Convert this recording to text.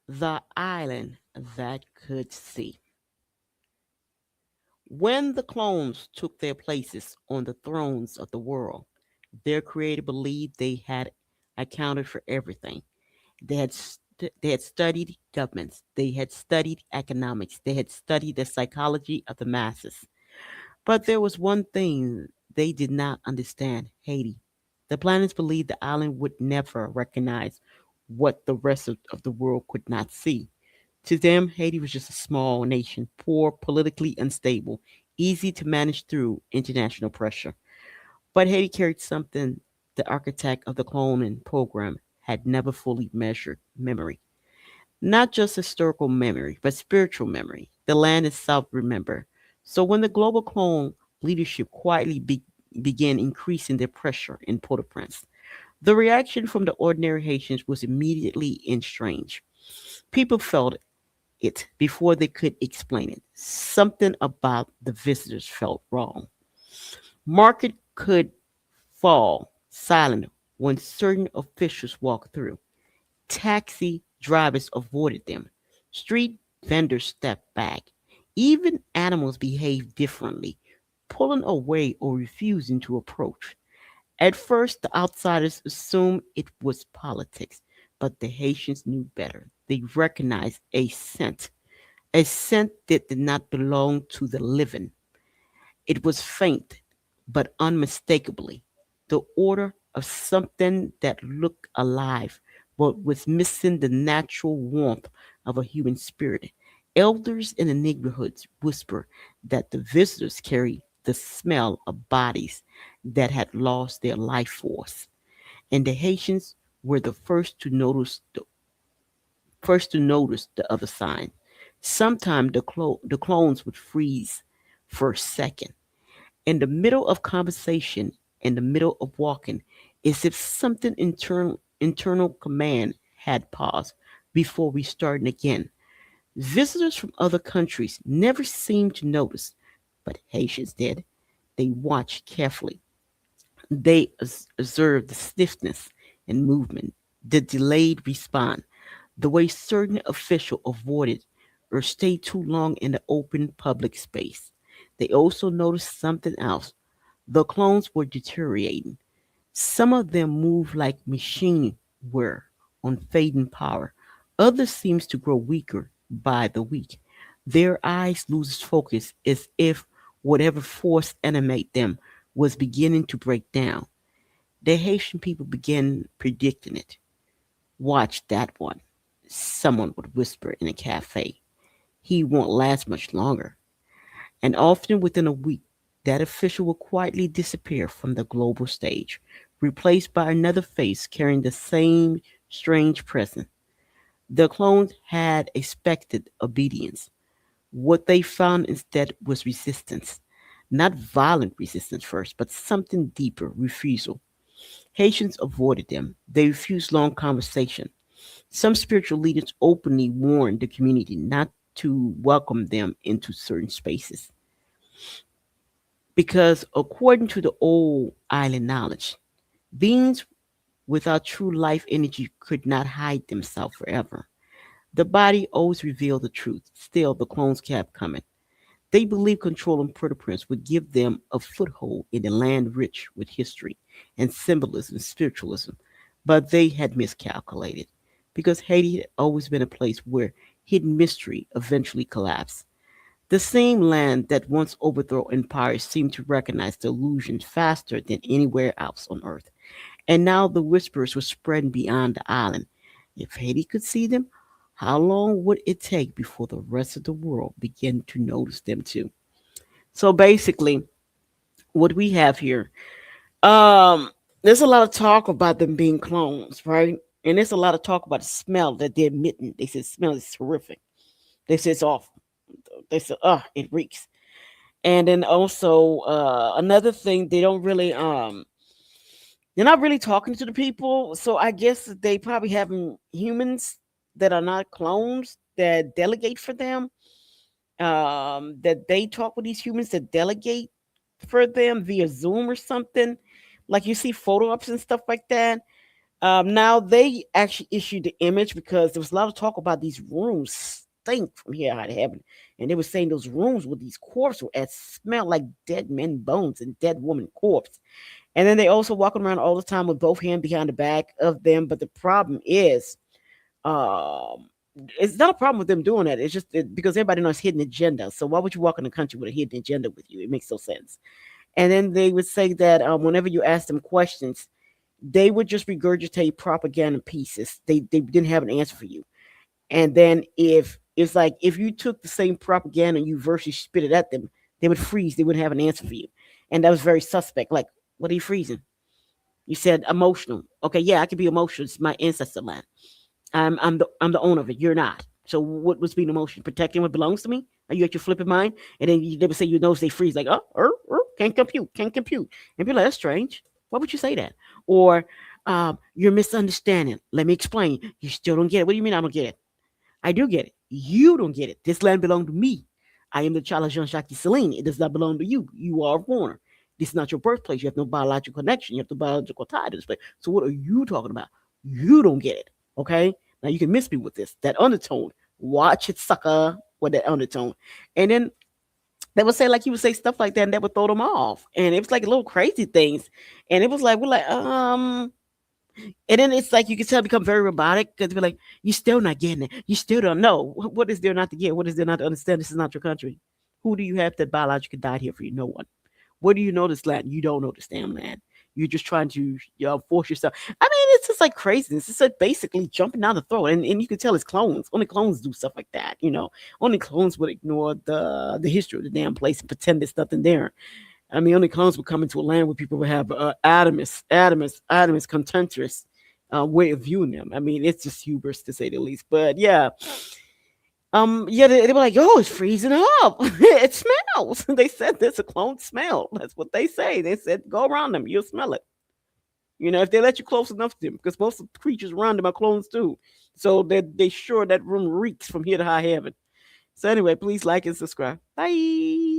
The island that could see. When the clones took their places on the thrones of the world, their creator believed they had accounted for everything. They had studied governments, they had studied economics, they had studied the psychology of the masses. But there was one thing they did not understand: Haiti. The planets believed the island would never recognize what the rest of the world could not see. To them, Haiti was just a small nation, poor, politically unstable, easy to manage through international pressure. But Haiti carried something the architect of the cloning program had never fully measured: memory. Not just historical memory, but spiritual memory. The land itself remembered. So when the global clone leadership quietly began increasing their pressure in Port-au-Prince, the reaction from the ordinary Haitians was immediately and strange. People felt it before they could explain it. Something about the visitors felt wrong. Market could fall silent when certain officials walked through. Taxi drivers avoided them. Street vendors stepped back. Even animals behaved differently, pulling away or refusing to approach. At first, the outsiders assumed it was politics, but the Haitians knew better. They recognized a scent that did not belong to the living. It was faint, but unmistakably the odor of something that looked alive, but was missing the natural warmth of a human spirit. Elders in the neighborhoods whisper that the visitors carried the smell of bodies that had lost their life force, and the Haitians were the first to notice the other sign. Sometimes the clones would freeze for a second in the middle of conversation, in the middle of walking, as if something internal command had paused before restarting again. Visitors from other countries never seemed to notice, but Haitians did. They watched carefully. They observed the stiffness and movement, the delayed response, the way certain officials avoided or stayed too long in the open public space. They also noticed something else. The clones were deteriorating. Some of them moved like machine were on fading power. Others seems to grow weaker by the week. Their eyes loses focus as if whatever force animate them was beginning to break down. The Haitian people began predicting it. Watch that one, someone would whisper in a cafe. He won't last much longer. And often within a week, that official will quietly disappear from the global stage, replaced by another face carrying the same strange presence. The clones had expected obedience. What they found instead was resistance. Not violent resistance first, but something deeper: refusal. Haitians avoided them. They refused long conversation. Some spiritual leaders openly warned the community not to welcome them into certain spaces. Because according to the old island knowledge, beings without true life energy could not hide themselves forever. The body always revealed the truth. Still, the clones kept coming. They believed controlling Port-au-Prince would give them a foothold in a land rich with history and symbolism, spiritualism. But they had miscalculated, because Haiti had always been a place where hidden mystery eventually collapsed. The same land that once overthrew empires seemed to recognize the illusion faster than anywhere else on earth. And now the whispers were spreading beyond the island. If Haiti could see them, how long would it take before the rest of the world began to notice them too? So basically, what we have here, there's a lot of talk about them being clones, right? And there's a lot of talk about the smell that they're emitting. They said smell is horrific. They say it's awful. They said, it reeks. And then also another thing, they're not really talking to the people. So I guess they probably having humans that are not clones that delegate for them. That they talk with these humans that delegate for them via Zoom or something. Like you see photo ups and stuff like that. Now they actually issued the image because there was a lot of talk about these rooms stink from here out of heaven, and they were saying those rooms with these corpses were as smell like dead men bones and dead woman corpse. And then they also walking around all the time with both hands behind the back of them. But the problem is, um, it's not a problem with them doing that. It's just because everybody knows hidden agenda. So why would you walk in the country with a hidden agenda with you? It makes no sense. And then they would say that whenever you ask them questions, they would just regurgitate propaganda pieces. They didn't have an answer for you. And then if it's like if you took the same propaganda and you virtually spit it at them, they would freeze. They wouldn't have an answer for you. And that was very suspect. Like, what are you freezing? You said emotional. Okay, yeah, I can be emotional. It's my ancestor land. I'm the owner of it. You're not. So what was being emotional? Protecting what belongs to me? Are you at your flipping mind? And then they would say your nose they freeze like can't compute, can't compute. And be like, that's strange. Why would you say that? Or you're misunderstanding. Let me explain. You still don't get it. What do you mean I don't get it? I do get it. You don't get it. This land belongs to me. I am the child of Jean-Jacques Celine. It does not belong to you. You are a foreigner. This is not your birthplace. You have no biological connection. You have no biological tie to this place. So what are you talking about? You don't get it. Okay? Now you can miss me with this. That undertone. Watch it, sucker, with that undertone. And then they would say, like, he would say stuff like that, and that would throw them off. And it was like little crazy things. And it was like, we're like, and then it's like you can tell become very robotic because we're like, you still not getting it. You still don't know. What is there not to get? What is there not to understand? This is not your country. Who do you have that biologically died here for you? No one. What do you know this land? You don't know this damn land. You're just trying to force yourself. I mean, it's just like craziness. It's like basically jumping down the throat. And you can tell it's clones. Only clones do stuff like that. Only clones would ignore the history of the damn place and pretend there's nothing there. I mean, only clones would come into a land where people would have contemptuous way of viewing them. I mean, it's just hubris to say the least. But yeah, yeah, they were like, "Oh, it's freezing up. It smells." They said there's a clone smell. That's what they say. They said go around them, you'll smell it. If they let you close enough to them, because most of the creatures around them are clones too. So they sure that room reeks from here to high heaven. So anyway, please like and subscribe. Bye.